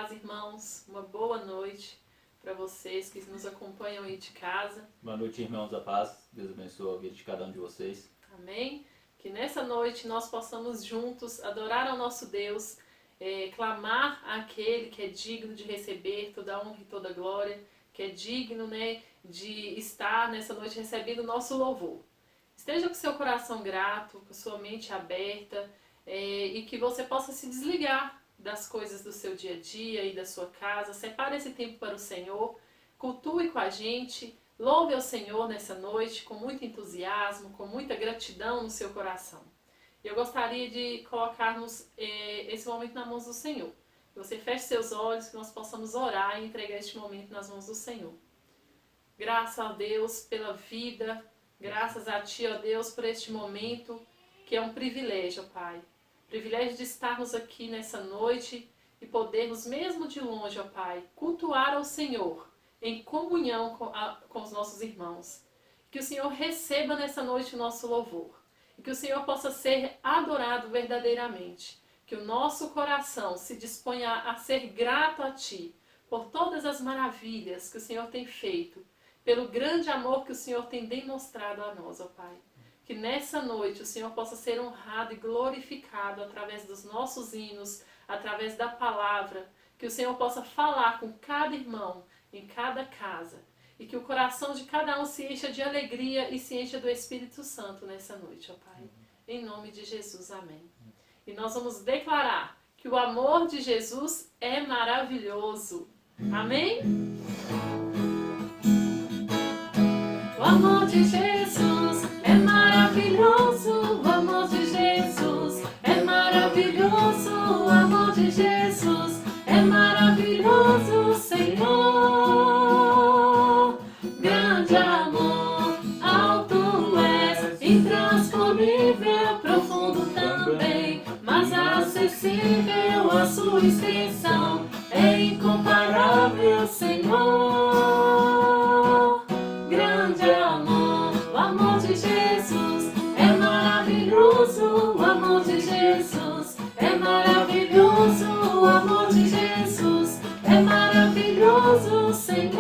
paz, irmãos. Uma boa noite para vocês que nos acompanham aí de casa. Boa noite, irmãos da paz. Deus abençoe a vida de cada um de vocês. Amém? Que nessa noite nós possamos juntos adorar ao nosso Deus, clamar àquele que é digno de receber toda a honra e toda a glória, que é digno, de estar nessa noite recebendo o nosso louvor. Esteja com seu coração grato, com sua mente aberta, e que você possa se desligar das coisas do seu dia a dia e da sua casa. Separe esse tempo para o Senhor, cultue com a gente, louve ao Senhor nessa noite com muito entusiasmo, com muita gratidão no seu coração. Eu gostaria de colocarmos esse momento nas mãos do Senhor. Que você feche seus olhos, que nós possamos orar e entregar este momento nas mãos do Senhor. Graças a Deus pela vida, graças a Ti, ó Deus, por este momento, que é um privilégio, ó Pai. Privilégio de estarmos aqui nessa noite e podermos, mesmo de longe, ó Pai, cultuar ao Senhor em comunhão com os nossos irmãos. Que o Senhor receba nessa noite o nosso louvor. E que o Senhor possa ser adorado verdadeiramente. Que o nosso coração se disponha a ser grato a Ti por todas as maravilhas que o Senhor tem feito, pelo grande amor que o Senhor tem demonstrado a nós, ó Pai. Que nessa noite o Senhor possa ser honrado e glorificado através dos nossos hinos, através da palavra. Que o Senhor possa falar com cada irmão, em cada casa. E que o coração de cada um se encha de alegria e se encha do Espírito Santo nessa noite, ó Pai. Em nome de Jesus, amém. E nós vamos declarar que o amor de Jesus é maravilhoso. Amém? O amor de Jesus é maravilhoso. O amor de Jesus é maravilhoso. O amor de Jesus é maravilhoso, Senhor. Grande amor, alto és, intransponível, profundo também, mas acessível a sua extensão, é incomparável, Senhor. Grande amor, o amor de Jesus é maravilhoso. O amor de Jesus é maravilhoso. O amor de Jesus é maravilhoso, Senhor.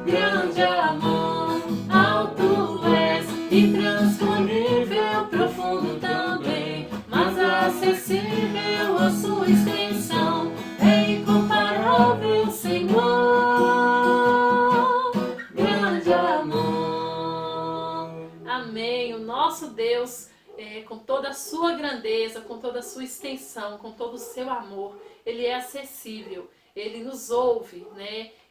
Grande amor, alto és, intransponível, profundo também, mas acessível a sua extensão, é incomparável, Senhor. Grande amor. Amém. O nosso Deus, com toda a sua grandeza, com toda a sua extensão, com todo o seu amor, Ele é acessível, Ele nos ouve,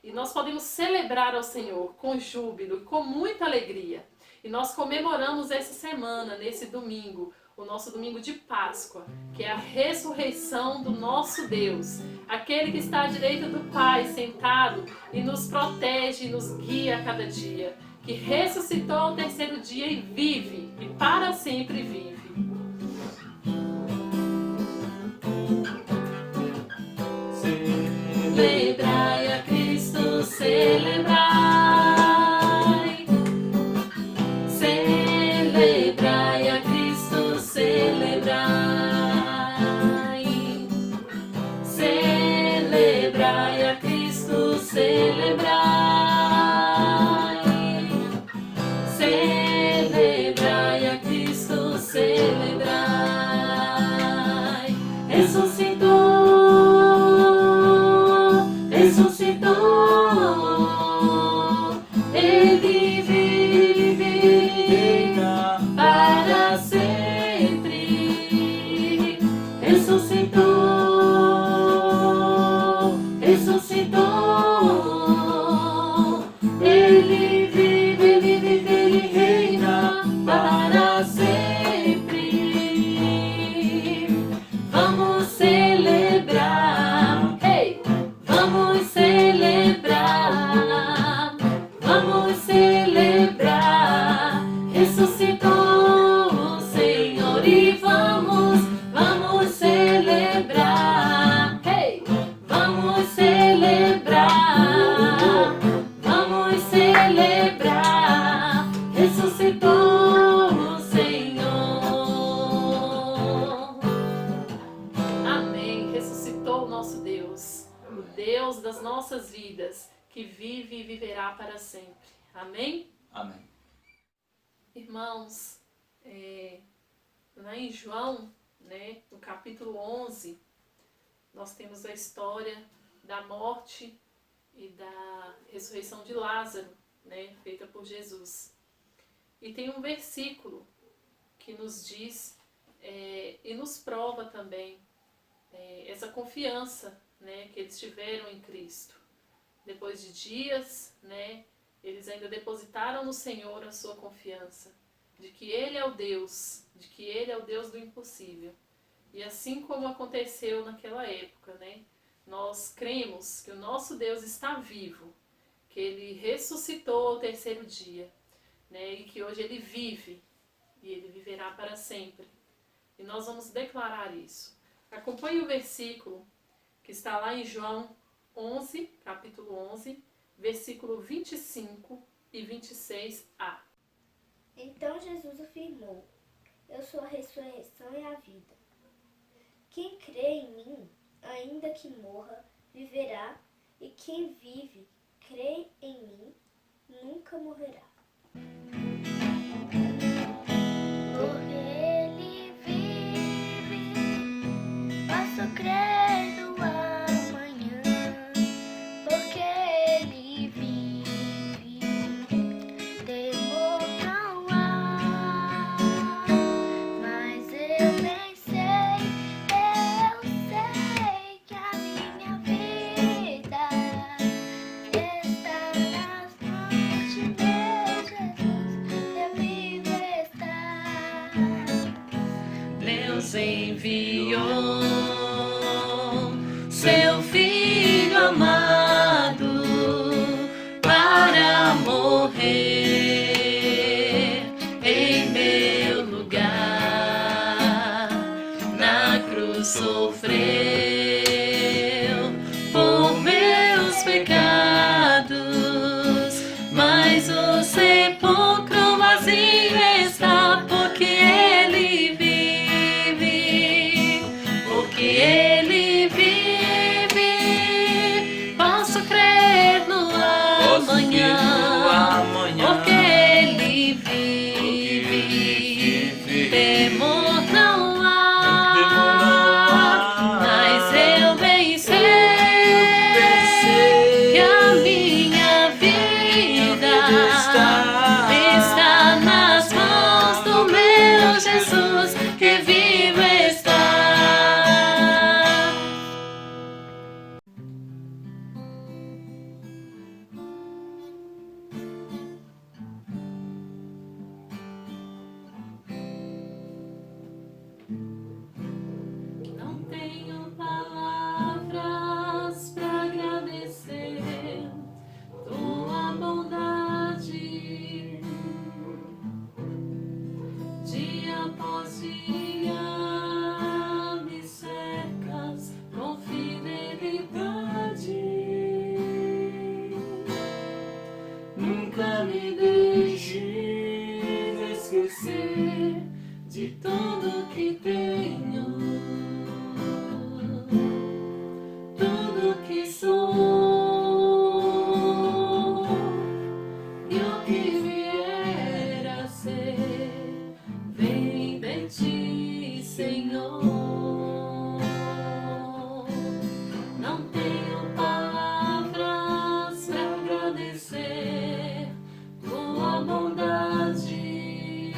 E nós podemos celebrar ao Senhor com júbilo, com muita alegria. E nós comemoramos essa semana, nesse domingo, o nosso domingo de Páscoa, que é a ressurreição do nosso Deus, aquele que está à direita do Pai, sentado e nos protege e nos guia a cada dia, que ressuscitou ao terceiro dia e vive, e para sempre vive. Celebrai a Cristo, celebrai. Celebrai a Cristo, celebrai. Celebrai a Cristo, celebrai. Celebrai a Cristo, celebrai. Ressuscitou, Ele vive para sempre. Ressuscitou, Ele vive, Ele reina para sempre. Vamos celebrar, hey! Vamos celebrar, ressuscitou o Senhor e vamos celebrar, hey! Vamos celebrar, ressuscitou o Senhor. Amém, ressuscitou viverá para sempre. Amém? Amém. Irmãos, lá em João, né, no capítulo 11, nós temos a história da morte e da ressurreição de Lázaro, né, feita por Jesus. E tem um versículo que nos diz e nos prova também essa confiança, né, que eles tiveram em Cristo. Depois de dias, né, eles ainda depositaram no Senhor a sua confiança, de que Ele é o Deus, de que Ele é o Deus do impossível. E assim como aconteceu naquela época, né, nós cremos que o nosso Deus está vivo, que Ele ressuscitou ao terceiro dia, né, e que hoje Ele vive, e Ele viverá para sempre. E nós vamos declarar isso. Acompanhe o versículo que está lá em João 11, capítulo 11, versículo 25 e 26a. Então Jesus afirmou: Eu sou a ressurreição e a vida. Quem crê em mim, ainda que morra, viverá, e quem vive, crê em mim, nunca morrerá. Porque ele vive, posso crer no amanhã. Porque ele vive, temor não há. Mas eu bem sei que a minha vida está nas mãos de meu Jesus, eu vivo estar. Deus enviou seu Filho amado para morrer em meu lugar. Na cruz sofreu por meus pecados, mas o sepulcro vazio está, porque Ele vive, porque Ele vive. Posso crer no amanhã, porque Ele vive, temor não há, mas eu bem sei que a minha vida está nas mãos do meu Jesus, que vivo está. Não tenho palavras para agradecer tua bondade. Dia após dia me cercas com fidelidade. Nunca me deixes esquecer de tudo que tenho, tudo que sou e o que vier a ser, vem de ti, Senhor. Não tenho palavras para agradecer tua bondade.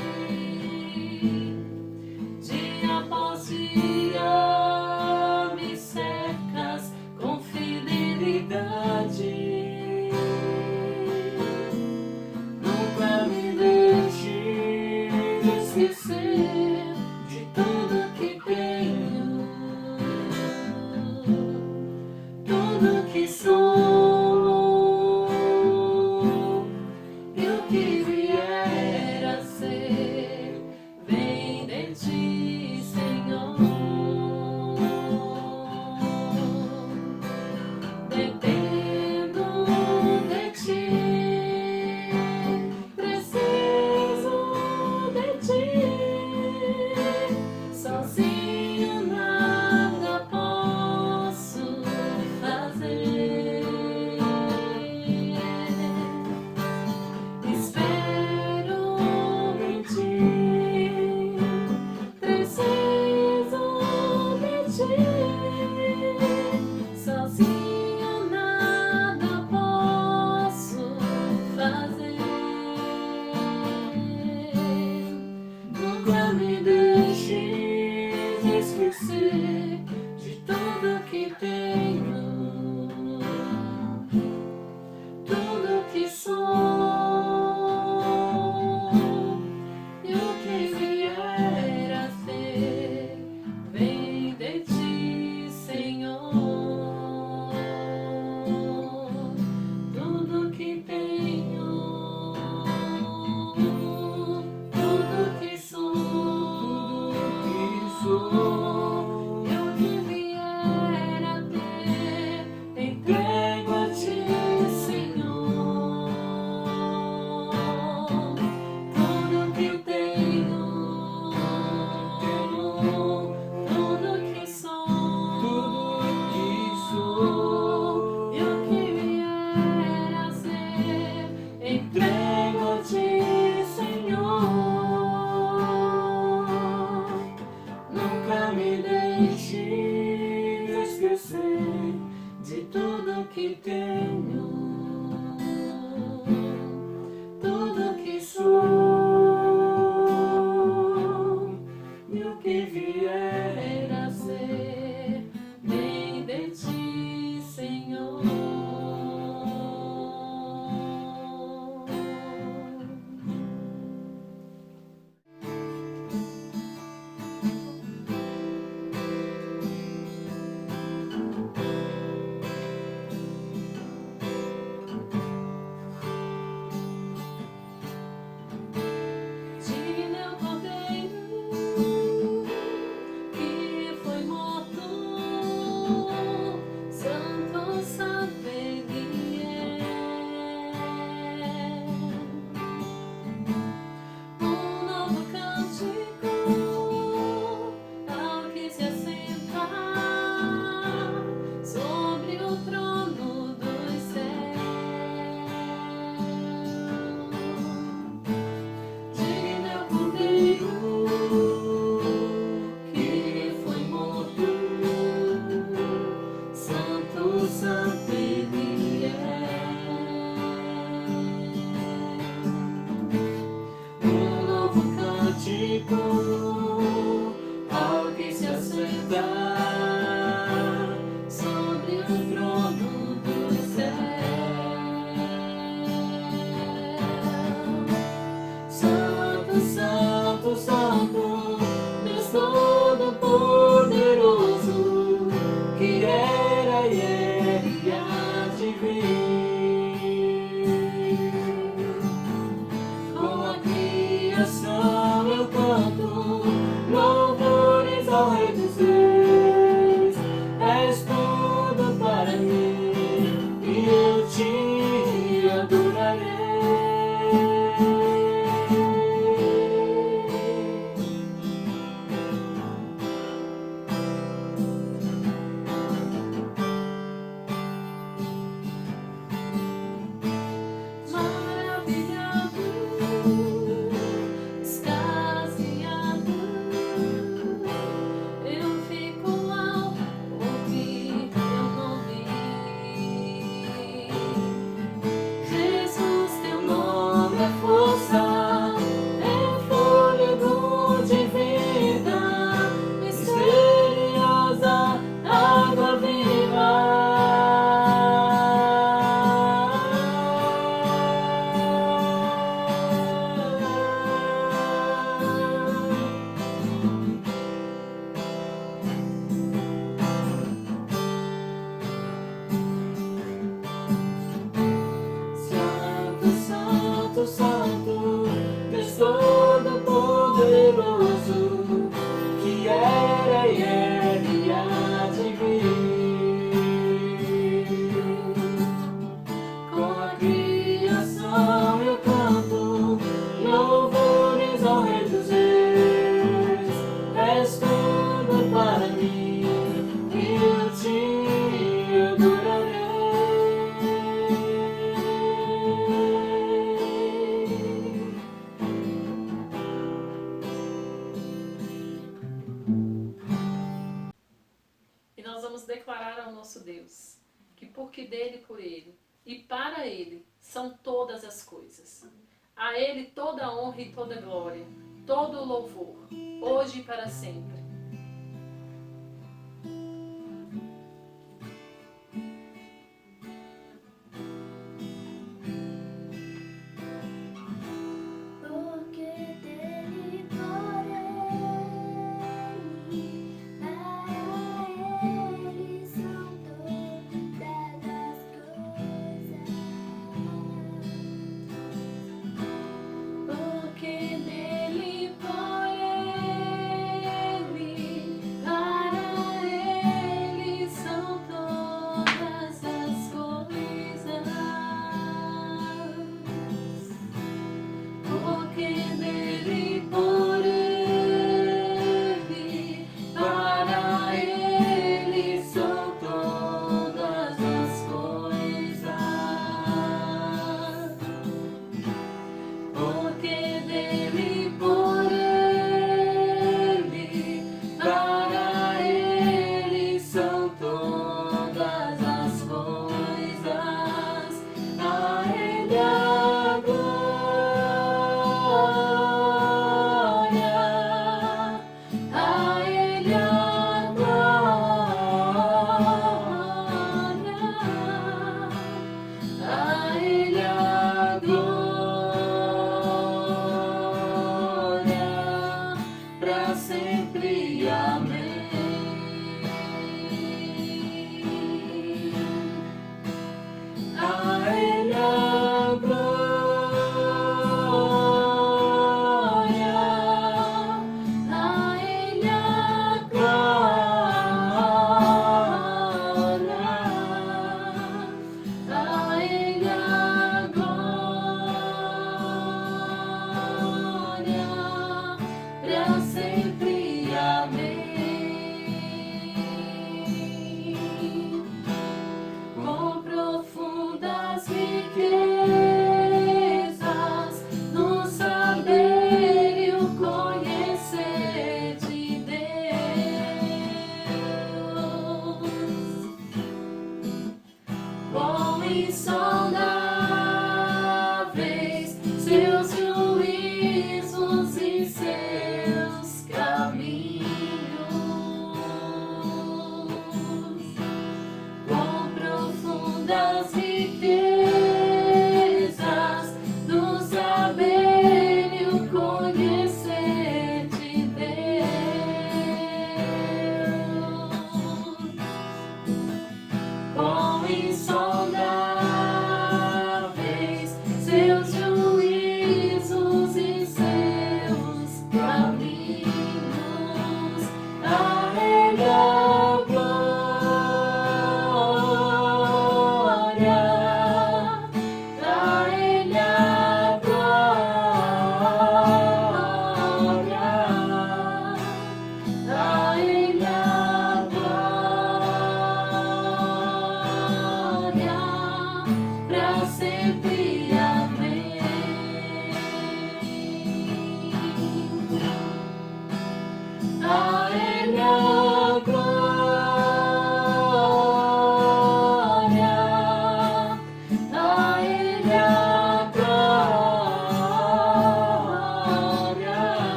Dia após dia me cercas com fidelidade. Nunca me deixes esquecer de tudo que tenho, tudo que sou e o que vier a ser, vem de ti, Senhor. Dependo de ti, preciso de ti, sozinho nada posso fazer. esquecer de tudo que tenho, tudo que sou e o que vier a ser, vem de ti, Senhor. Tudo que tenho, tudo que sou, e o que vier a ter, entrego a ti, Senhor. Tudo que tenho, tudo que sou, e o que vier a ser, entrego a ti, Senhor. Nunca me deixes esquecer de tudo que tenho, tudo que sou e o que vier a ser, vem de ti, Senhor. Digno é o Cordeiro que foi morto, santo, santo ele é. Um novo cântico ao que se assenta sobre o trono dos céus. Digno é o Cordeiro que foi morto, santo, santo ele é. Um novo cântico ao que se assenta sobre o trono dos céus. Santo, santo, santo, Deus Todo-Poderoso, que era e há de vir. Com a criação eu canto louvores ao Rei dos Reis. És tudo para mim e eu te adorarei. Maravilhado, extasiado, eu fico ao ouvir teu nome. Jesus, teu nome é força, é fôlego de vida, misteriosa água viva. Santo, santo, santo, Deus Todo-Poderoso, que era e há de vir. Com a criação eu canto louvores ao Rei dos Reis. És tudo para mim e eu te adorarei. E nós vamos declarar ao nosso Deus que porque dele, por ele e para ele são todas as coisas. A ele toda a honra e toda a glória, todo o louvor, hoje e para sempre.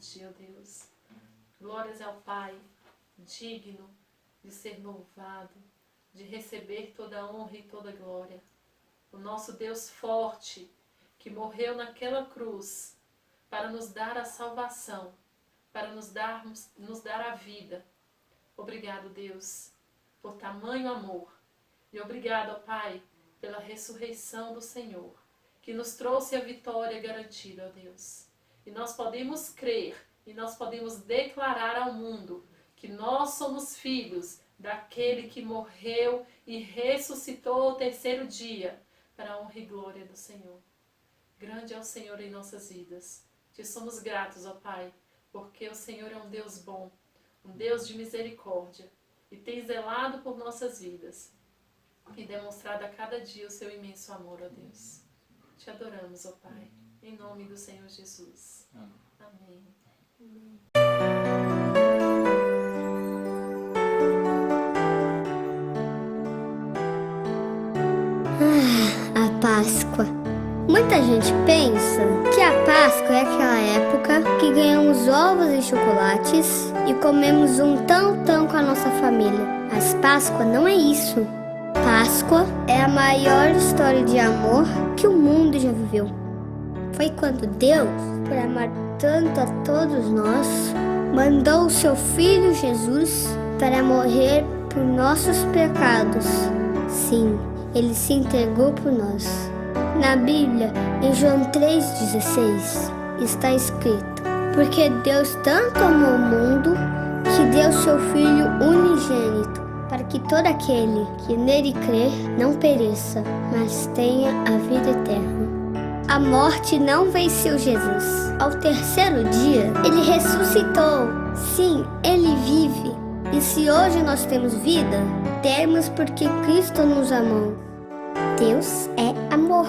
Ti, ó Deus. Glórias ao Pai, digno de ser louvado, de receber toda a honra e toda a glória. O nosso Deus forte, que morreu naquela cruz para nos dar a salvação, para nos dar a vida. Obrigado, Deus, por tamanho amor. E obrigado, ó Pai, pela ressurreição do Senhor, que nos trouxe a vitória garantida, ó Deus. E nós podemos crer, e nós podemos declarar ao mundo que nós somos filhos daquele que morreu e ressuscitou ao terceiro dia, para a honra e glória do Senhor. Grande é o Senhor em nossas vidas. Te somos gratos, ó Pai, porque o Senhor é um Deus bom, um Deus de misericórdia, e tem zelado por nossas vidas, e demonstrado a cada dia o seu imenso amor, ó Deus. Te adoramos, ó Pai, em nome do Senhor Jesus. Amém. A Páscoa. Muita gente pensa que a Páscoa é aquela época que ganhamos ovos e chocolates e comemos um tão com a nossa família. Mas Páscoa não é isso. Páscoa é a maior história de amor que o mundo já viveu. Foi quando Deus, por amar tanto a todos nós, mandou o seu Filho Jesus para morrer por nossos pecados. Sim, Ele se entregou por nós. Na Bíblia, em João 3,16, está escrito: porque Deus tanto amou o mundo, que deu seu Filho unigênito, para que todo aquele que nele crer não pereça, mas tenha a vida eterna. A morte não venceu Jesus. Ao terceiro dia, Ele ressuscitou. Sim, Ele vive. E se hoje nós temos vida, temos porque Cristo nos amou. Deus é amor.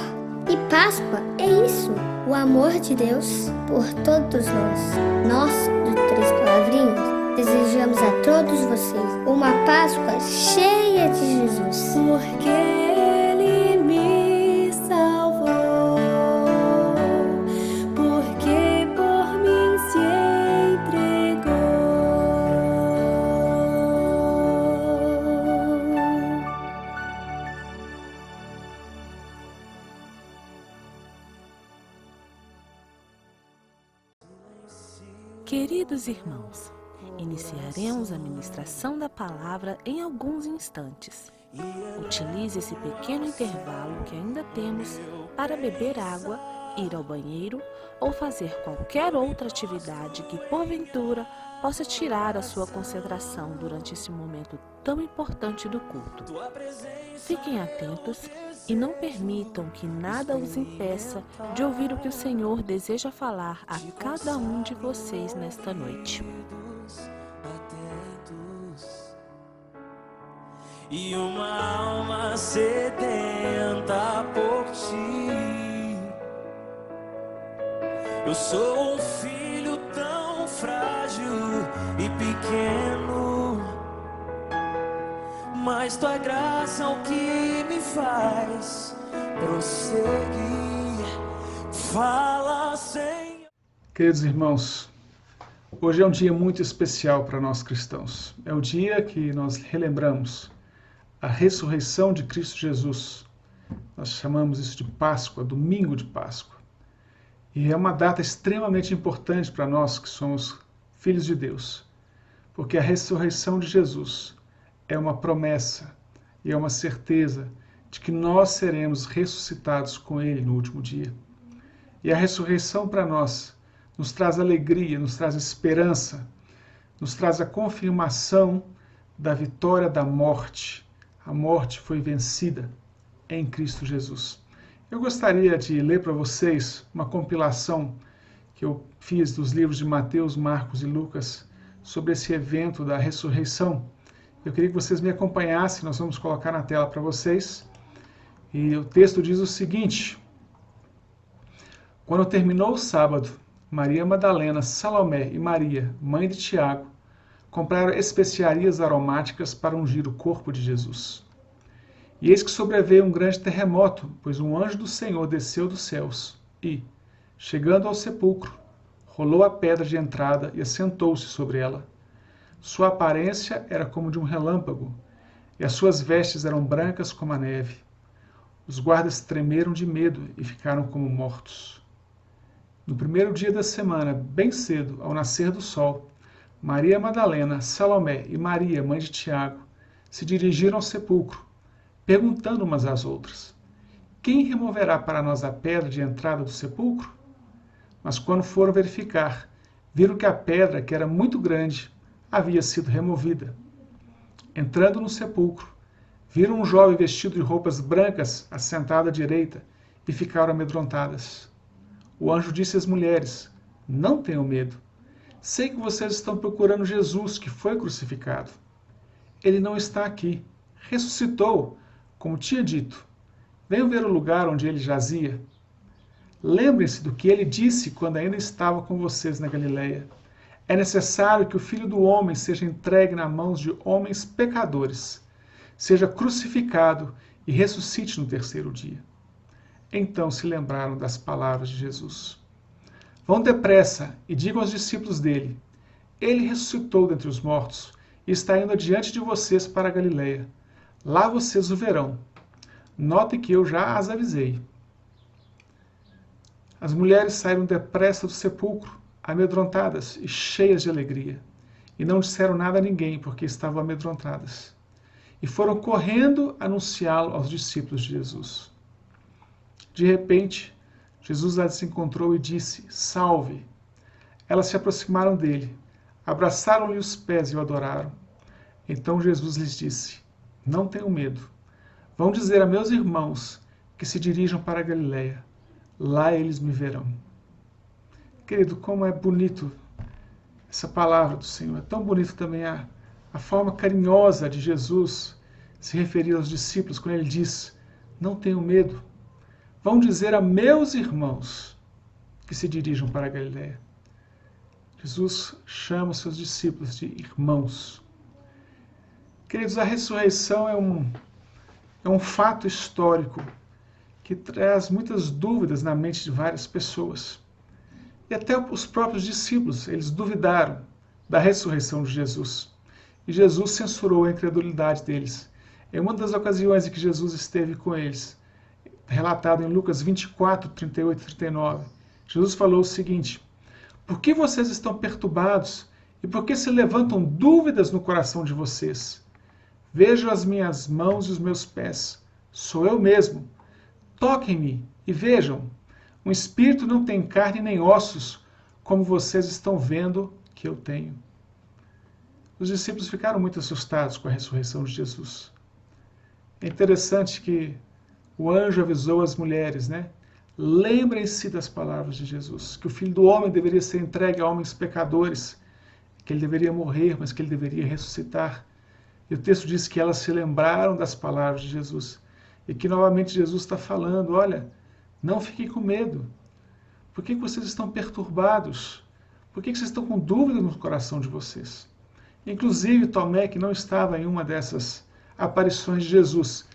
E Páscoa é isso, o amor de Deus por todos nós. Nós, do Três Palavrinhas, desejamos a todos vocês uma Páscoa cheia de Jesus. Porque Ele me salvou, porque por mim se entregou. Queridos irmãos, iniciaremos a ministração da palavra em alguns instantes. Utilize esse pequeno intervalo que ainda temos para beber água, ir ao banheiro ou fazer qualquer outra atividade que, porventura, possa tirar a sua concentração durante esse momento tão importante do culto. Fiquem atentos e não permitam que nada os impeça de ouvir o que o Senhor deseja falar a cada um de vocês nesta noite. E uma alma sedenta por ti. Eu sou um filho tão frágil e pequeno, mas tua graça é o que me faz prosseguir. Fala, Senhor. Queridos irmãos, hoje é um dia muito especial para nós cristãos. É o dia que nós relembramos a ressurreição de Cristo Jesus. Nós chamamos isso de Páscoa, domingo de Páscoa. E é uma data extremamente importante para nós que somos filhos de Deus, porque a ressurreição de Jesus é uma promessa e é uma certeza de que nós seremos ressuscitados com Ele no último dia. E a ressurreição para nós nos traz alegria, nos traz esperança, nos traz a confirmação da vitória da morte. A morte foi vencida em Cristo Jesus. Eu gostaria de ler para vocês uma compilação que eu fiz dos livros de Mateus, Marcos e Lucas sobre esse evento da ressurreição. Eu queria que vocês me acompanhassem, nós vamos colocar na tela para vocês. E o texto diz o seguinte: quando terminou o sábado, Maria Madalena, Salomé e Maria, mãe de Tiago, compraram especiarias aromáticas para ungir o corpo de Jesus. E eis que sobreveio um grande terremoto, pois um anjo do Senhor desceu dos céus e, chegando ao sepulcro, rolou a pedra de entrada e assentou-se sobre ela. Sua aparência era como de um relâmpago, e as suas vestes eram brancas como a neve. Os guardas tremeram de medo e ficaram como mortos. No primeiro dia da semana, bem cedo, ao nascer do sol, Maria Madalena, Salomé e Maria, mãe de Tiago, se dirigiram ao sepulcro, perguntando umas às outras: quem removerá para nós a pedra de entrada do sepulcro? Mas quando foram verificar, viram que a pedra, que era muito grande, havia sido removida. Entrando no sepulcro, viram um jovem vestido de roupas brancas assentado à direita e ficaram amedrontadas. O anjo disse às mulheres: não tenham medo. Sei que vocês estão procurando Jesus, que foi crucificado. Ele não está aqui. Ressuscitou, como tinha dito. Venham ver o lugar onde ele jazia. Lembrem-se do que ele disse quando ainda estava com vocês na Galileia. É necessário que o Filho do Homem seja entregue nas mãos de homens pecadores, seja crucificado e ressuscite no terceiro dia. Então se lembraram das palavras de Jesus. Vão depressa e digam aos discípulos dele: ele ressuscitou dentre os mortos e está indo adiante de vocês para a Galileia. Lá vocês o verão. Notem que eu já as avisei. As mulheres saíram depressa do sepulcro, amedrontadas e cheias de alegria, e não disseram nada a ninguém, porque estavam amedrontadas. E foram correndo anunciá-lo aos discípulos de Jesus. De repente, Jesus as encontrou e disse: salve! Elas se aproximaram dele, abraçaram-lhe os pés e o adoraram. Então Jesus lhes disse: não tenham medo. Vão dizer a meus irmãos que se dirijam para a Galileia. Lá eles me verão. Querido, como é bonito essa palavra do Senhor. É tão bonito também a forma carinhosa de Jesus se referir aos discípulos, quando ele diz: não tenham medo. Vão dizer a meus irmãos que se dirijam para a Galileia. Jesus chama os seus discípulos de irmãos. Queridos, a ressurreição é um fato histórico que traz muitas dúvidas na mente de várias pessoas. E até os próprios discípulos, eles duvidaram da ressurreição de Jesus. E Jesus censurou a incredulidade deles. Em uma das ocasiões em que Jesus esteve com eles, relatado em Lucas 24, 38 e 39, Jesus falou o seguinte: por que vocês estão perturbados e por que se levantam dúvidas no coração de vocês? Vejam as minhas mãos e os meus pés. Sou eu mesmo. Toquem-me e vejam. Um espírito não tem carne nem ossos, como vocês estão vendo que eu tenho. Os discípulos ficaram muito assustados com a ressurreição de Jesus. É interessante que o anjo avisou as mulheres, né? Lembrem-se das palavras de Jesus, que o Filho do Homem deveria ser entregue a homens pecadores, que ele deveria morrer, mas que ele deveria ressuscitar. E o texto diz que elas se lembraram das palavras de Jesus. E que novamente Jesus está falando: olha, não fiquem com medo. Por que vocês estão perturbados? Por que vocês estão com dúvida no coração de vocês? Inclusive Tomé, que não estava em uma dessas aparições de Jesus,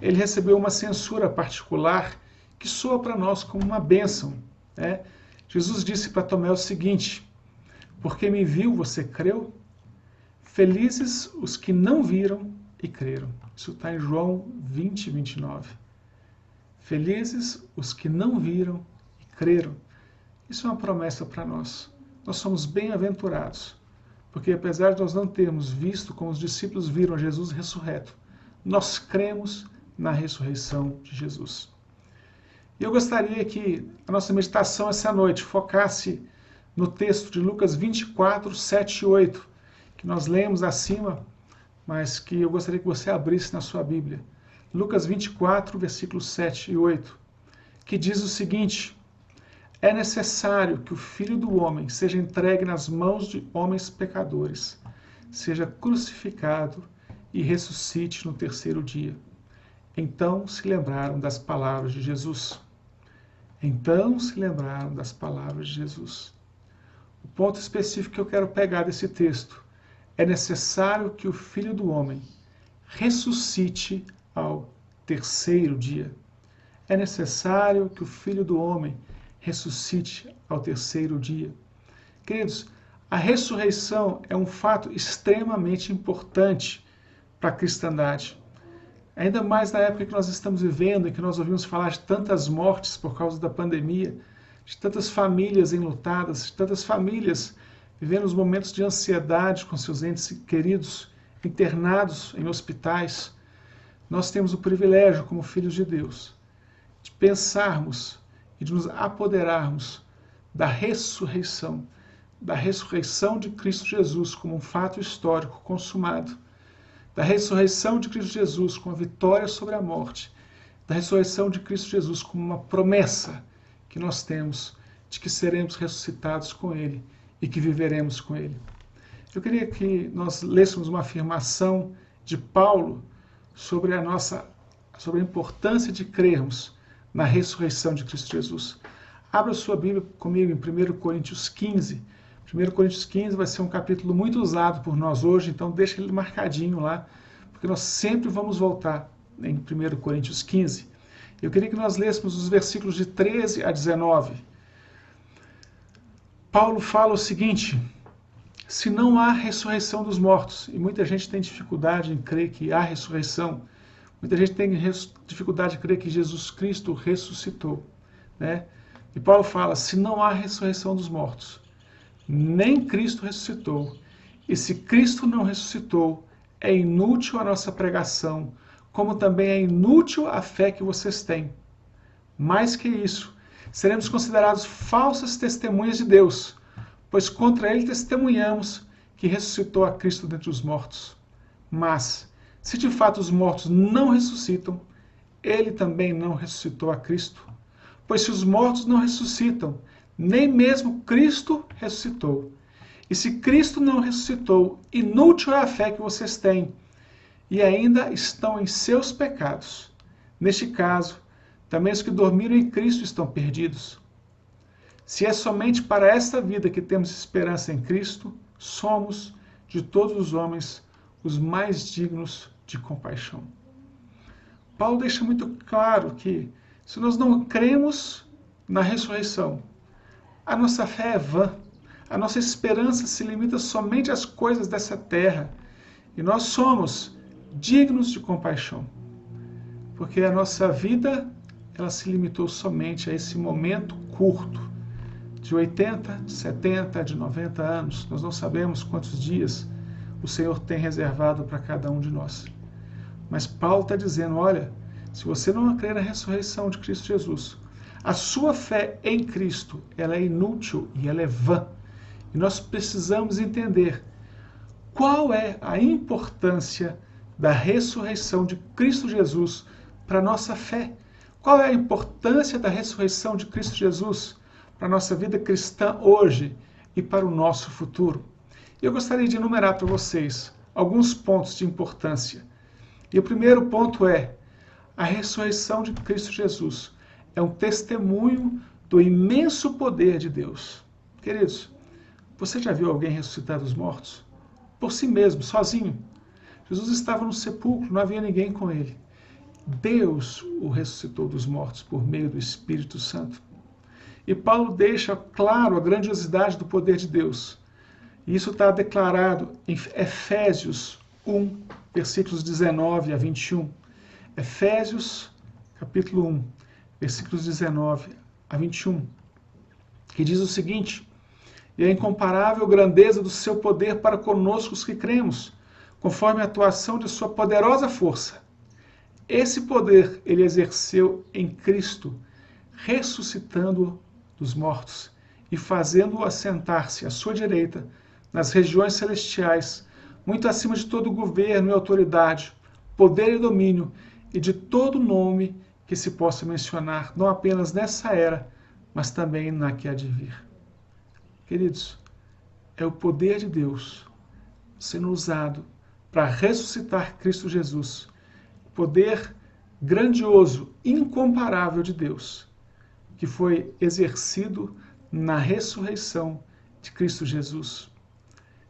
ele recebeu uma censura particular que soa para nós como uma bênção, né? Jesus disse para Tomé o seguinte: porque me viu, você creu? Felizes os que não viram e creram. Isso está em João 20, 29. Felizes os que não viram e creram. Isso é uma promessa para nós. Nós somos bem-aventurados, porque apesar de nós não termos visto como os discípulos viram Jesus ressurreto, nós cremos na ressurreição de Jesus. E eu gostaria que a nossa meditação essa noite focasse no texto de Lucas 24, 7 e 8, que nós lemos acima, mas que eu gostaria que você abrisse na sua Bíblia. Lucas 24, versículos 7 e 8, que diz o seguinte: é necessário que o Filho do Homem seja entregue nas mãos de homens pecadores, seja crucificado e ressuscite no terceiro dia. Então se lembraram das palavras de Jesus. Então se lembraram das palavras de Jesus. O ponto específico que eu quero pegar desse texto: é necessário que o Filho do Homem ressuscite ao terceiro dia. É necessário que o Filho do Homem ressuscite ao terceiro dia. Queridos, a ressurreição é um fato extremamente importante para a cristandade. Ainda mais na época que nós estamos vivendo, em que nós ouvimos falar de tantas mortes por causa da pandemia, de tantas famílias enlutadas, de tantas famílias vivendo os momentos de ansiedade com seus entes queridos, internados em hospitais. Nós temos o privilégio, como filhos de Deus, de pensarmos e de nos apoderarmos da ressurreição de Cristo Jesus como um fato histórico consumado, da ressurreição de Cristo Jesus como a vitória sobre a morte, da ressurreição de Cristo Jesus como uma promessa que nós temos de que seremos ressuscitados com Ele e que viveremos com Ele. Eu queria que nós lêssemos uma afirmação de Paulo sobre a importância de crermos na ressurreição de Cristo Jesus. Abra sua Bíblia comigo em 1 Coríntios 15. 1 Coríntios 15 vai ser um capítulo muito usado por nós hoje, então deixa ele marcadinho lá, porque nós sempre vamos voltar em 1 Coríntios 15. Eu queria que nós lêssemos os versículos de 13 a 19. Paulo fala o seguinte: se não há ressurreição dos mortos, e muita gente tem dificuldade em crer que há ressurreição, muita gente tem dificuldade de crer que Jesus Cristo ressuscitou, né? E Paulo fala, se não há ressurreição dos mortos, nem Cristo ressuscitou, e se Cristo não ressuscitou, é inútil a nossa pregação, como também é inútil a fé que vocês têm. Mais que isso, seremos considerados falsas testemunhas de Deus, pois contra ele testemunhamos que ressuscitou a Cristo dentre os mortos. Mas, se de fato os mortos não ressuscitam, ele também não ressuscitou a Cristo. Pois se os mortos não ressuscitam, nem mesmo Cristo ressuscitou. E se Cristo não ressuscitou, inútil é a fé que vocês têm, e ainda estão em seus pecados. Neste caso, também os que dormiram em Cristo estão perdidos. Se é somente para esta vida que temos esperança em Cristo, somos, de todos os homens, os mais dignos de compaixão. Paulo deixa muito claro que, se nós não cremos na ressurreição, a nossa fé é vã, a nossa esperança se limita somente às coisas dessa terra, e nós somos dignos de compaixão, porque a nossa vida ela se limitou somente a esse momento curto, de 80, de 70, de 90 anos. Nós não sabemos quantos dias o Senhor tem reservado para cada um de nós. Mas Paulo está dizendo, olha, se você não crer na ressurreição de Cristo Jesus, a sua fé em Cristo ela é inútil e ela é vã. E nós precisamos entender qual é a importância da ressurreição de Cristo Jesus para a nossa fé. Qual é a importância da ressurreição de Cristo Jesus para a nossa vida cristã hoje e para o nosso futuro? Eu gostaria de enumerar para vocês alguns pontos de importância. E o primeiro ponto é: a ressurreição de Cristo Jesus é um testemunho do imenso poder de Deus. Queridos, você já viu alguém ressuscitar dos mortos? Por si mesmo, sozinho. Jesus estava no sepulcro, não havia ninguém com ele. Deus o ressuscitou dos mortos por meio do Espírito Santo. E Paulo deixa claro a grandiosidade do poder de Deus. E isso está declarado em Efésios 1, versículos 19 a 21. Efésios, capítulo 1, versículos 19 a 21, que diz o seguinte: e a incomparável grandeza do seu poder para conosco os que cremos, conforme a atuação de sua poderosa força. Esse poder ele exerceu em Cristo, ressuscitando-o dos mortos e fazendo-o assentar-se à sua direita nas regiões celestiais, muito acima de todo governo e autoridade, poder e domínio, e de todo nome que se possa mencionar, não apenas nessa era, mas também na que há de vir. Queridos, é o poder de Deus sendo usado para ressuscitar Cristo Jesus. Poder grandioso, incomparável de Deus, que foi exercido na ressurreição de Cristo Jesus.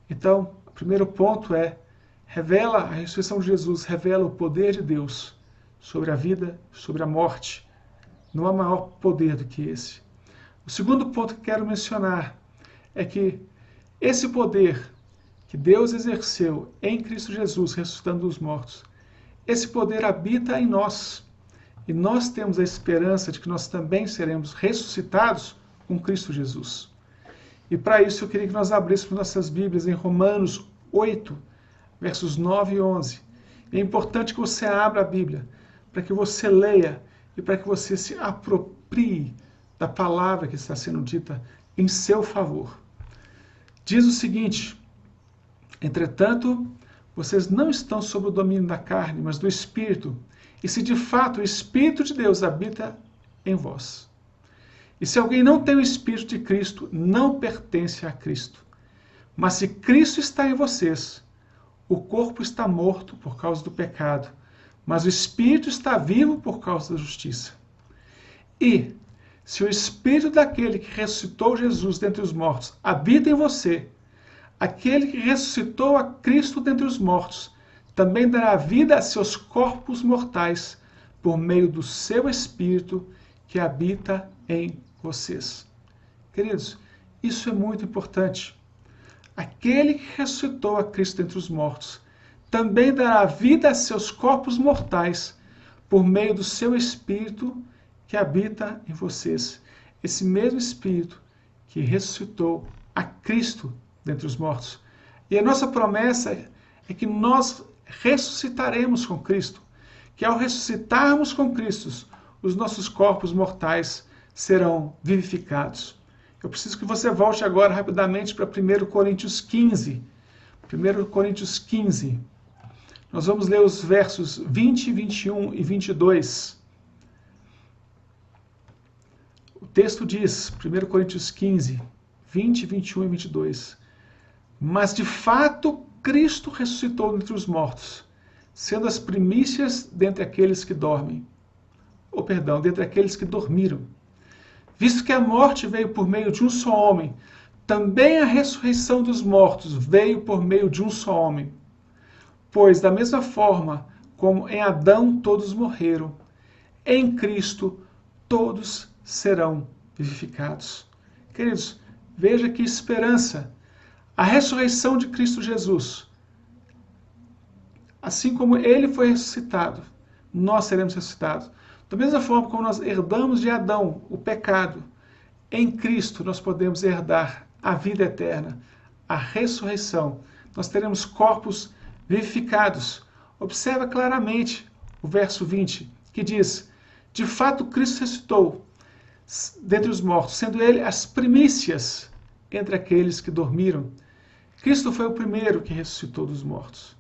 Então, o primeiro ponto é, a ressurreição de Jesus revela o poder de Deus sobre a vida, sobre a morte. Não há maior poder do que esse. O segundo ponto que quero mencionar é que esse poder que Deus exerceu em Cristo Jesus, ressuscitando dos mortos, esse poder habita em nós. E nós temos a esperança de que nós também seremos ressuscitados com Cristo Jesus. E para isso eu queria que nós abríssemos nossas Bíblias em Romanos 8, versos 9 e 11. É importante que você abra a Bíblia, para que você leia e para que você se aproprie da palavra que está sendo dita em seu favor. Diz o seguinte: entretanto, vocês não estão sob o domínio da carne, mas do Espírito, e se de fato o Espírito de Deus habita em vós. E se alguém não tem o Espírito de Cristo, não pertence a Cristo. Mas se Cristo está em vocês, o corpo está morto por causa do pecado, mas o Espírito está vivo por causa da justiça. E, se o Espírito daquele que ressuscitou Jesus dentre os mortos habita em você, aquele que ressuscitou a Cristo dentre os mortos também dará vida a seus corpos mortais por meio do seu Espírito que habita em vocês. Queridos, isso é muito importante. Aquele que ressuscitou a Cristo dentre os mortos também dará vida a seus corpos mortais por meio do seu Espírito que habita em vocês. Esse mesmo Espírito que ressuscitou a Cristo dentre os mortos. E a nossa promessa é que nós ressuscitaremos com Cristo, que ao ressuscitarmos com Cristo, os nossos corpos mortais serão vivificados. Eu preciso que você volte agora rapidamente para 1 Coríntios 15. 1 Coríntios 15. Nós vamos ler os versos 20, 21 e 22. O texto diz, 1 Coríntios 15, 20, 21 e 22. Mas de fato Cristo ressuscitou dentre os mortos, sendo as primícias dentre aqueles que dormem. Dentre aqueles que dormiram. Visto que a morte veio por meio de um só homem, também a ressurreição dos mortos veio por meio de um só homem. Pois, da mesma forma como em Adão todos morreram, em Cristo todos serão vivificados. Queridos, veja que esperança! A ressurreição de Cristo Jesus, assim como ele foi ressuscitado, nós seremos ressuscitados. Da mesma forma como nós herdamos de Adão o pecado, em Cristo nós podemos herdar a vida eterna, a ressurreição. Nós teremos corpos vivificados. Observa claramente o verso 20, que diz: de fato Cristo ressuscitou dentre os mortos, sendo ele as primícias entre aqueles que dormiram. Cristo foi o primeiro que ressuscitou dos mortos.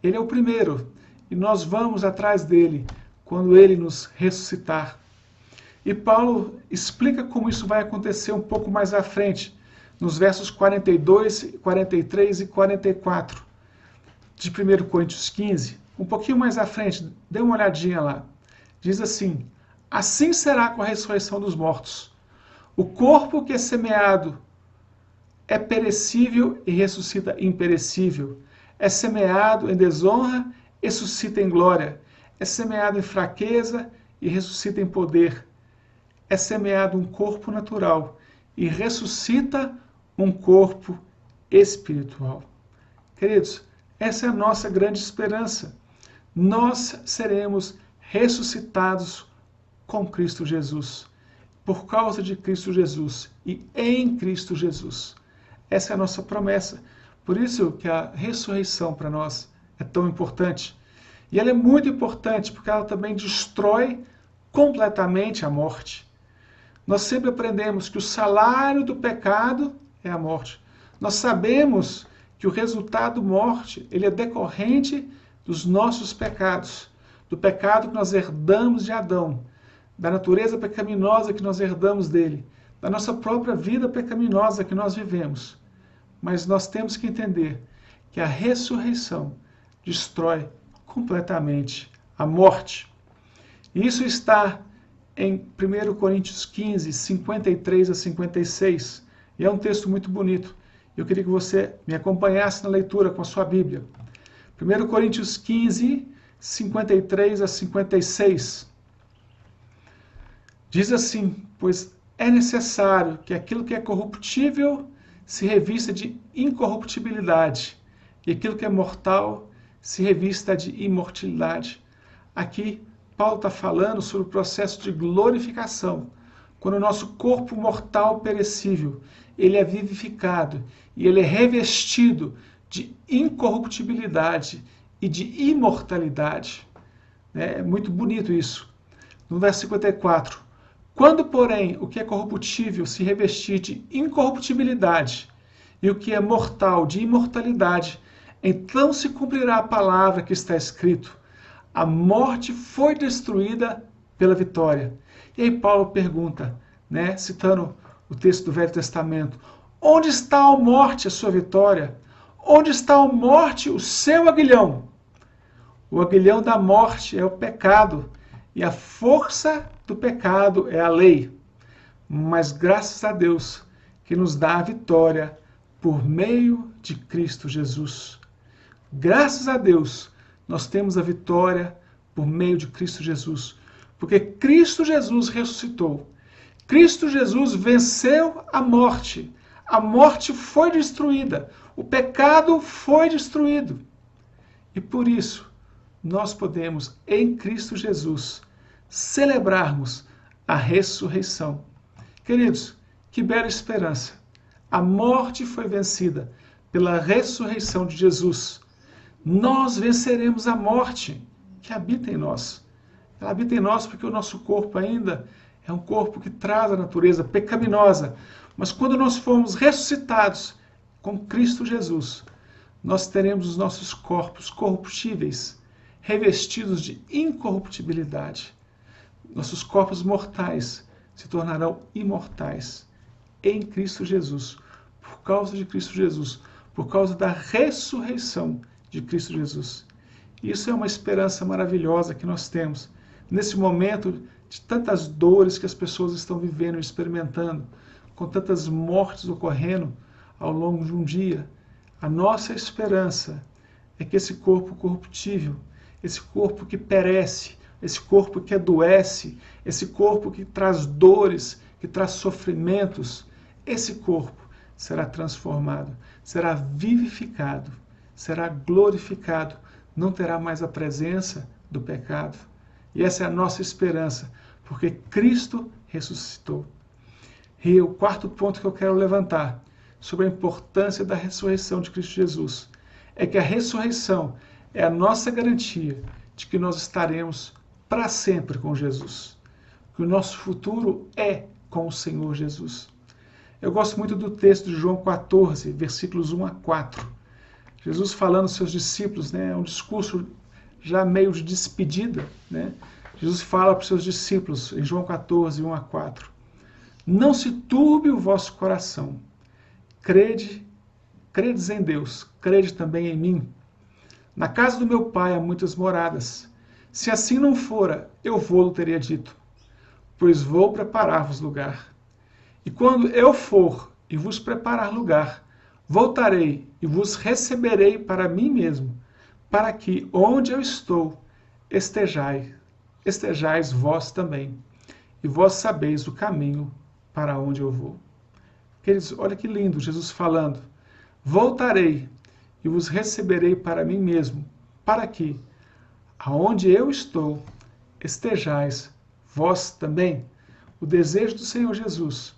Ele é o primeiro, e nós vamos atrás dele quando ele nos ressuscitar. E Paulo explica como isso vai acontecer um pouco mais à frente, nos versos 42, 43 e 44 de 1 Coríntios 15. Um pouquinho mais à frente, dê uma olhadinha lá. Diz assim: assim será com a ressurreição dos mortos. O corpo que é semeado é perecível e ressuscita imperecível. É semeado em desonra e suscita em glória. É semeado em fraqueza e ressuscita em poder. É semeado um corpo natural e ressuscita um corpo espiritual. Queridos, essa é a nossa grande esperança. Nós seremos ressuscitados com Cristo Jesus, por causa de Cristo Jesus e em Cristo Jesus. Essa é a nossa promessa. Por isso que a ressurreição para nós é tão importante. E ela é muito importante porque ela também destrói completamente a morte. Nós sempre aprendemos que o salário do pecado é a morte. Nós sabemos que o resultado morte, ele é decorrente dos nossos pecados, do pecado que nós herdamos de Adão, da natureza pecaminosa que nós herdamos dele, da nossa própria vida pecaminosa que nós vivemos. Mas nós temos que entender que a ressurreição destrói completamente a morte. E isso está em 1 Coríntios 15, 53 a 56. E é um texto muito bonito. Eu queria que você me acompanhasse na leitura com a sua Bíblia. 1 Coríntios 15, 53 a 56. Diz assim: pois é necessário que aquilo que é corruptível se revista de incorruptibilidade, e aquilo que é mortal se revista de imortalidade. Aqui, Paulo está falando sobre o processo de glorificação, quando o nosso corpo mortal perecível, ele é vivificado e ele é revestido de incorruptibilidade e de imortalidade. É muito bonito isso. No verso 54, quando, porém, o que é corruptível se revestir de incorruptibilidade e o que é mortal de imortalidade, então se cumprirá a palavra que está escrito: a morte foi destruída pela vitória. E aí Paulo pergunta, citando o texto do Velho Testamento: onde está, a morte, a sua vitória? Onde está, a morte, o seu aguilhão? O aguilhão da morte é o pecado, e a força do pecado é a lei. Mas graças a Deus que nos dá a vitória por meio de Cristo Jesus. Graças a Deus nós temos a vitória por meio de Cristo Jesus, porque Cristo Jesus ressuscitou. Cristo Jesus venceu a morte. A morte foi destruída. O pecado foi destruído. E por isso, nós podemos, em Cristo Jesus, celebrarmos a ressurreição. Queridos, que bela esperança. A morte foi vencida pela ressurreição de Jesus. Nós venceremos a morte que habita em nós. Ela habita em nós porque o nosso corpo ainda é um corpo que traz a natureza pecaminosa. Mas quando nós formos ressuscitados com Cristo Jesus, nós teremos os nossos corpos corruptíveis, revestidos de incorruptibilidade. Nossos corpos mortais se tornarão imortais em Cristo Jesus, por causa de Cristo Jesus, por causa da ressurreição de Cristo Jesus. Isso é uma esperança maravilhosa que nós temos nesse momento de tantas dores que as pessoas estão vivendo e experimentando, com tantas mortes ocorrendo ao longo de um dia. A nossa esperança é que esse corpo corruptível, esse corpo que perece, esse corpo que adoece, esse corpo que traz dores, que traz sofrimentos, esse corpo será transformado, será vivificado, será glorificado, não terá mais a presença do pecado. E essa é a nossa esperança, porque Cristo ressuscitou. E o quarto ponto que eu quero levantar sobre a importância da ressurreição de Cristo Jesus é que a ressurreição é a nossa garantia de que nós estaremos para sempre com Jesus, que o nosso futuro é com o Senhor Jesus. Eu gosto muito do texto de João 14, versículos 1 a 4. Jesus falando aos seus discípulos, um discurso já meio de despedida, Jesus fala para os seus discípulos, em João 14, 1 a 4. Não se turbe o vosso coração. Credes em Deus, crede também em mim. Na casa do meu Pai há muitas moradas. Se assim não fora, eu vou-lo teria dito, pois vou preparar-vos lugar. E quando eu for e vos preparar lugar, voltarei e vos receberei para mim mesmo, para que onde eu estou estejais vós também, e vós sabeis o caminho para onde eu vou. Queridos, olha que lindo Jesus falando. Voltarei e vos receberei para mim mesmo, para que aonde eu estou estejais vós também. O desejo do Senhor Jesus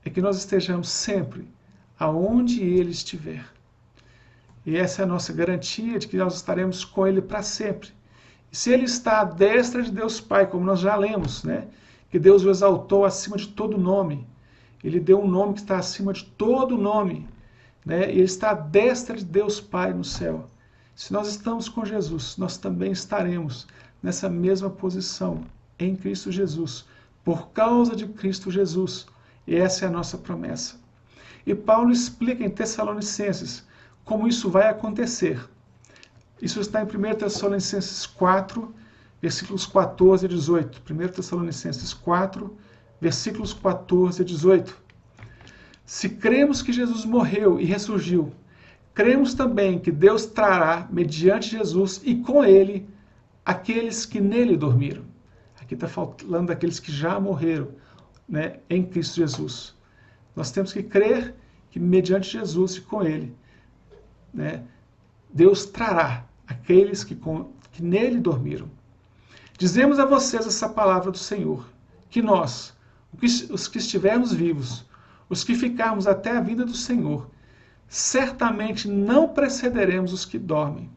é que nós estejamos sempre aonde Ele estiver. E essa é a nossa garantia de que nós estaremos com Ele para sempre. E se Ele está à destra de Deus Pai, como nós já lemos, que Deus o exaltou acima de todo nome. Ele deu um nome que está acima de todo nome. E Ele está à destra de Deus Pai no céu. Se nós estamos com Jesus, nós também estaremos nessa mesma posição em Cristo Jesus, por causa de Cristo Jesus. E essa é a nossa promessa. E Paulo explica em Tessalonicenses como isso vai acontecer. Isso está em 1 Tessalonicenses 4, versículos 14 e 18. 1 Tessalonicenses 4, versículos 14 e 18. Se cremos que Jesus morreu e ressurgiu, cremos também que Deus trará, mediante Jesus e com Ele, aqueles que nele dormiram. Aqui está falando daqueles que já morreram, em Cristo Jesus. Nós temos que crer que mediante Jesus e com ele, né, Deus trará aqueles que nele dormiram. Dizemos a vocês essa palavra do Senhor, que nós, os que estivermos vivos, os que ficarmos até a vinda do Senhor, certamente não precederemos os que dormem.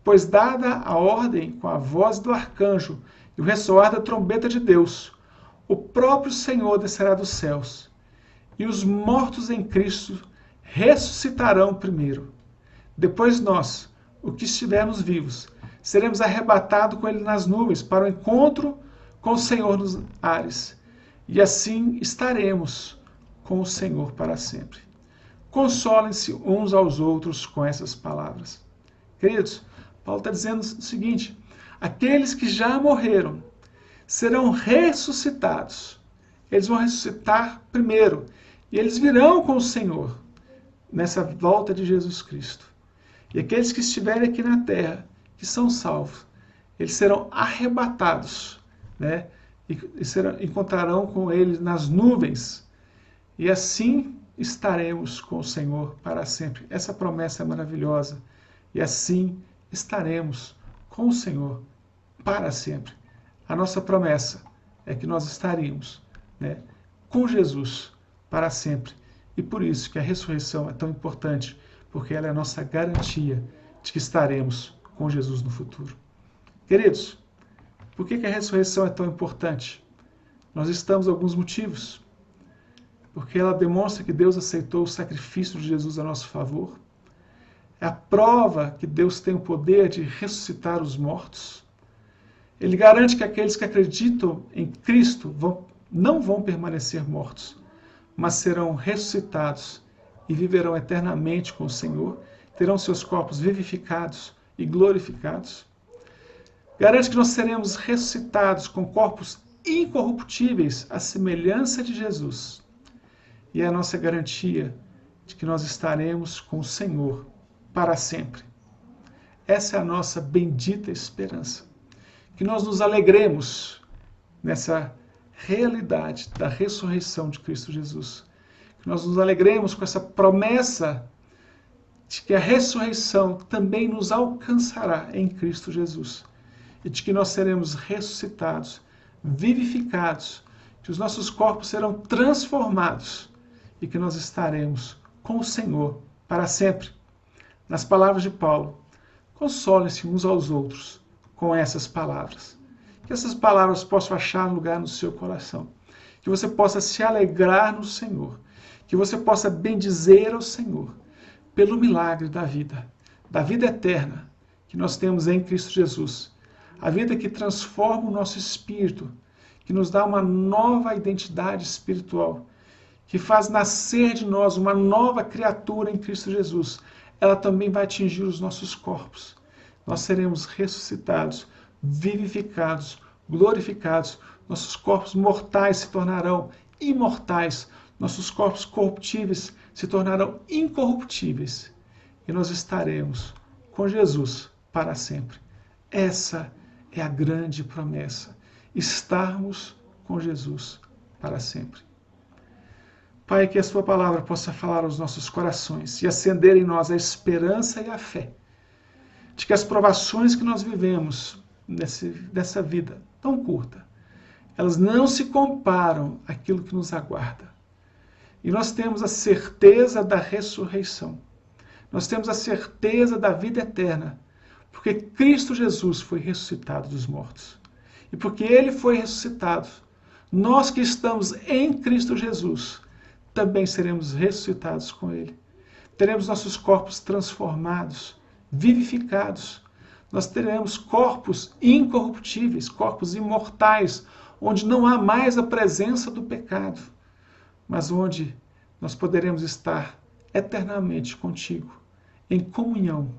Pois dada a ordem com a voz do arcanjo e o ressoar da trombeta de Deus, o próprio Senhor descerá dos céus, e os mortos em Cristo ressuscitarão primeiro. Depois nós, os que estivermos vivos, seremos arrebatados com ele nas nuvens para o encontro com o Senhor nos ares, e assim estaremos com o Senhor para sempre. Consolem-se uns aos outros com essas palavras. Queridos, Paulo está dizendo o seguinte: aqueles que já morreram serão ressuscitados. Eles vão ressuscitar primeiro, e eles virão com o Senhor nessa volta de Jesus Cristo. E aqueles que estiverem aqui na terra, que são salvos, eles serão arrebatados, né? E encontrarão com ele nas nuvens, e assim estaremos com o Senhor para sempre. Essa promessa é maravilhosa, e assim estaremos com o Senhor para sempre. A nossa promessa é que nós estaríamos, né, com Jesus para sempre, e por isso que a ressurreição é tão importante, porque ela é a nossa garantia de que estaremos com Jesus no futuro. Queridos, por que a ressurreição é tão importante? Nós estamos alguns motivos. Porque ela demonstra que Deus aceitou o sacrifício de Jesus a nosso favor. É a prova que Deus tem o poder de ressuscitar os mortos. Ele garante que aqueles que acreditam em Cristo não vão permanecer mortos, mas serão ressuscitados e viverão eternamente com o Senhor, terão seus corpos vivificados e glorificados. Garante que nós seremos ressuscitados com corpos incorruptíveis à semelhança de Jesus. E é a nossa garantia de que nós estaremos com o Senhor para sempre. Essa é a nossa bendita esperança. Que nós nos alegremos nessa realidade da ressurreição de Cristo Jesus. Que nós nos alegremos com essa promessa de que a ressurreição também nos alcançará em Cristo Jesus. E de que nós seremos ressuscitados, vivificados, que os nossos corpos serão transformados e que nós estaremos com o Senhor para sempre. Nas palavras de Paulo, consolem-se uns aos outros com essas palavras. Que essas palavras possam achar lugar no seu coração. Que você possa se alegrar no Senhor. Que você possa bendizer ao Senhor pelo milagre da vida eterna que nós temos em Cristo Jesus. A vida que transforma o nosso espírito, que nos dá uma nova identidade espiritual, que faz nascer de nós uma nova criatura em Cristo Jesus. Ela também vai atingir os nossos corpos. Nós seremos ressuscitados, vivificados, glorificados. Nossos corpos mortais se tornarão imortais. Nossos corpos corruptíveis se tornarão incorruptíveis. E nós estaremos com Jesus para sempre. Essa é a grande promessa. Estarmos com Jesus para sempre. Pai, que a sua palavra possa falar aos nossos corações e acender em nós a esperança e a fé de que as provações que nós vivemos nessa vida tão curta, elas não se comparam àquilo que nos aguarda. E nós temos a certeza da ressurreição. Nós temos a certeza da vida eterna, porque Cristo Jesus foi ressuscitado dos mortos. E porque ele foi ressuscitado, nós que estamos em Cristo Jesus, também seremos ressuscitados com ele. Teremos nossos corpos transformados, vivificados. Nós teremos corpos incorruptíveis, corpos imortais, onde não há mais a presença do pecado, mas onde nós poderemos estar eternamente contigo, em comunhão,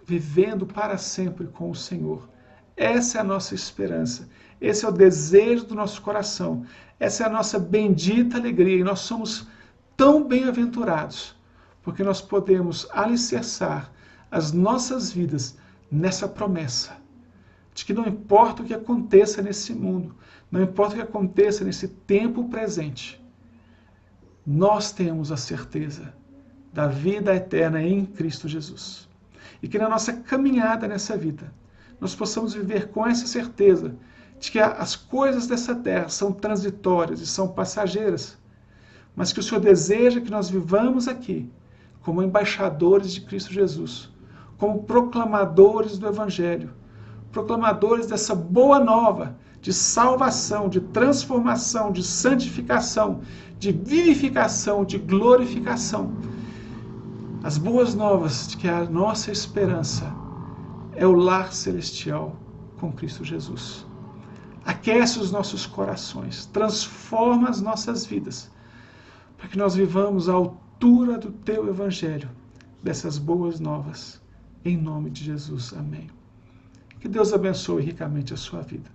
vivendo para sempre com o Senhor. Essa é a nossa esperança, esse é o desejo do nosso coração, essa é a nossa bendita alegria, e nós somos tão bem-aventurados, porque nós podemos alicerçar as nossas vidas nessa promessa, de que não importa o que aconteça nesse mundo, não importa o que aconteça nesse tempo presente, nós temos a certeza da vida eterna em Cristo Jesus. E que na nossa caminhada nessa vida, nós possamos viver com essa certeza de que as coisas dessa terra são transitórias e são passageiras, mas que o Senhor deseja que nós vivamos aqui como embaixadores de Cristo Jesus, como proclamadores do Evangelho, proclamadores dessa boa nova de salvação, de transformação, de santificação, de vivificação, de glorificação. As boas novas de que a nossa esperança é o lar celestial com Cristo Jesus. Aquece os nossos corações, transforma as nossas vidas, para que nós vivamos à altura do Teu Evangelho, dessas boas novas, em nome de Jesus. Amém. Que Deus abençoe ricamente a sua vida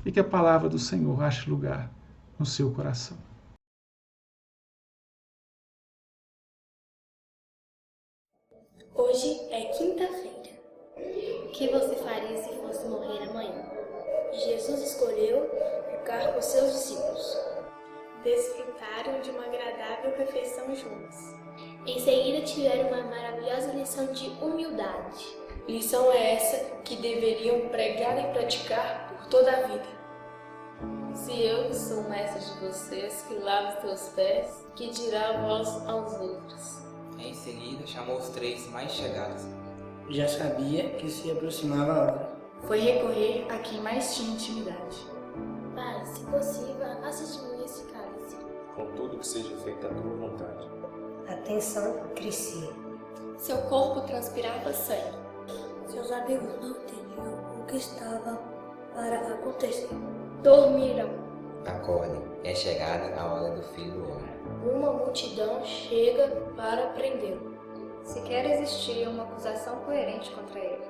e que a palavra do Senhor ache lugar no seu coração. Hoje é quinta-feira. O que você faria se fosse morrer amanhã? Jesus escolheu ficar com seus discípulos. Desfrutaram de uma agradável refeição juntos. Em seguida tiveram uma maravilhosa lição de humildade. Lição é essa que deveriam pregar e praticar por toda a vida. Se eu, que sou o mestre de vocês, que lavo os teus pés, que dirá vós aos outros? Em seguida, chamou os 3 mais chegados. Já sabia que se aproximava a hora. Foi recorrer a quem mais tinha intimidade. Pai, se possível, assiste-me esse cálice. Contudo, que seja feita a tua vontade. A tensão crescia. Seu corpo transpirava sangue. Seus amigos não entendiam o que estava para acontecer. Dormiram. Acordem, é chegada a hora do Filho do Homem. Uma multidão chega para prendê-lo. Sequer existia uma acusação coerente contra ele.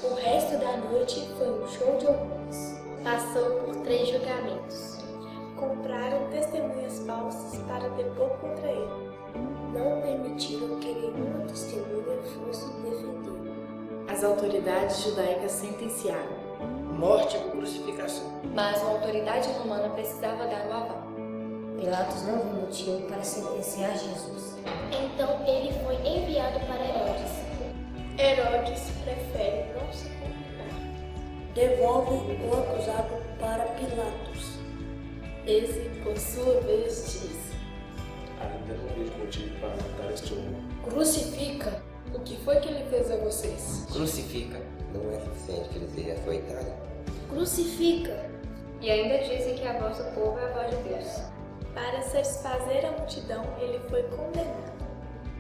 O resto da noite foi um show de horrores. Passou por 3 julgamentos. Compraram testemunhas falsas para depor contra ele. Não permitiram que nenhuma testemunha fosse defendê-lo. As autoridades judaicas sentenciaram. Morte por crucificação. Mas a autoridade romana precisava dar o aval. Pilatos não viu motivo para sentenciar Jesus. Então ele foi enviado para Herodes. Herodes prefere não se complicar. Devolve o acusado para Pilatos. Esse, por sua vez, disse: Ainda não vejo motivo para matar este homem. Crucifica! O que foi que ele fez a vocês? Crucifica. Não é suficiente que ele seja açoitado. Crucifica! E ainda dizem que a voz do povo é a voz de Deus. Para satisfazer a multidão, ele foi condenado.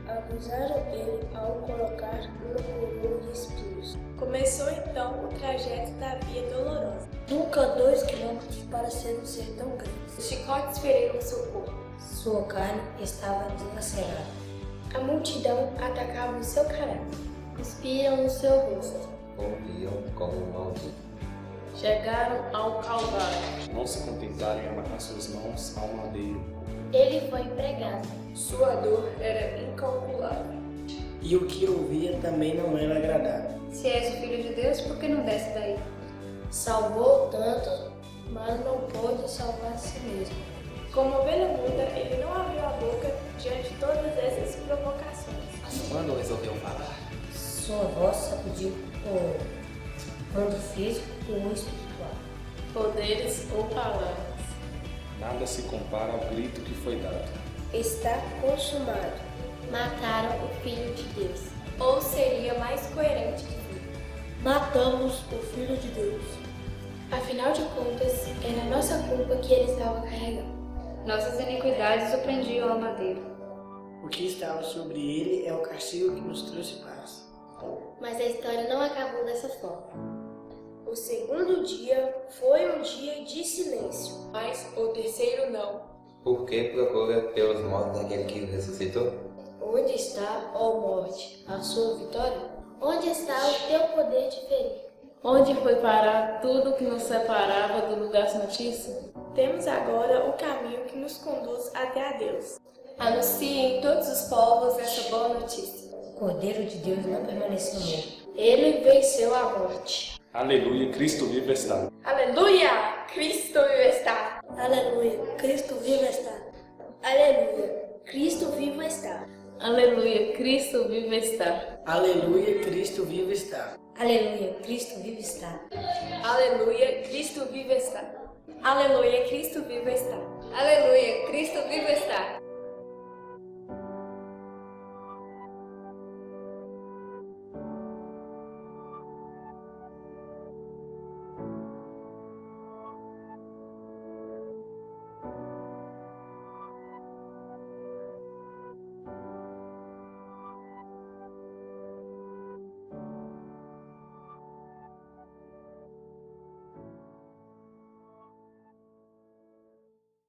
Acusaram ele ao colocar uma coroa de espinhos. Começou então o trajeto da via dolorosa. Nunca 2 quilômetros para ser um ser tão grande. Os chicotes feriram seu corpo. Sua carne estava dilacerada. A multidão atacava o seu caráter. Cuspiram no seu rosto. Ouviam como um maldito. Chegaram ao Calvário. Não se contentaram em amarrar suas mãos ao madeiro. Ele foi pregado. Sua dor era incalculável. E o que ouvia também não era agradável. Se és o Filho de Deus, por que não desce daí? Salvou tanto, mas não pôde salvar a si mesmo. Como ovelha muda, ele não abriu a boca diante de todas essas provocações. Quando resolveu falar? Sua voz sacudiu o mundo físico ou espiritual. Poderes ou palavras. Nada se compara ao grito que foi dado. Está consumado. Mataram o Filho de Deus. Ou seria mais coerente dizer: matamos o Filho de Deus. Afinal de contas, era nossa culpa que ele estava carregando. Nossas iniquidades o prendiam ao madeiro. O que estava sobre ele é o castigo que nos trouxe paz. Mas a história não acabou dessa forma. O segundo dia foi um dia de silêncio, mas o terceiro não. Por que procura pelos mortos daquele que ressuscitou? Onde está, ó morte, a sua vitória? Onde está o teu poder de ferir? Onde foi parar tudo que nos separava do lugar santíssimo? Temos agora o caminho que nos conduz até a Deus. Anunciem em todos os povos essa boa notícia. O Cordeiro de Deus não permaneceu morto. Ele venceu a morte. Aleluia, Cristo vivo está. Aleluia, Cristo vivo está. Aleluia, Cristo vivo está. Aleluia, Cristo vivo está. Aleluia, Cristo vivo está. Aleluia, Cristo vivo está. Aleluia, Cristo vivo está. Aleluia, Cristo vivo está. Aleluia, Cristo vivo está. Aleluia, Cristo vivo está.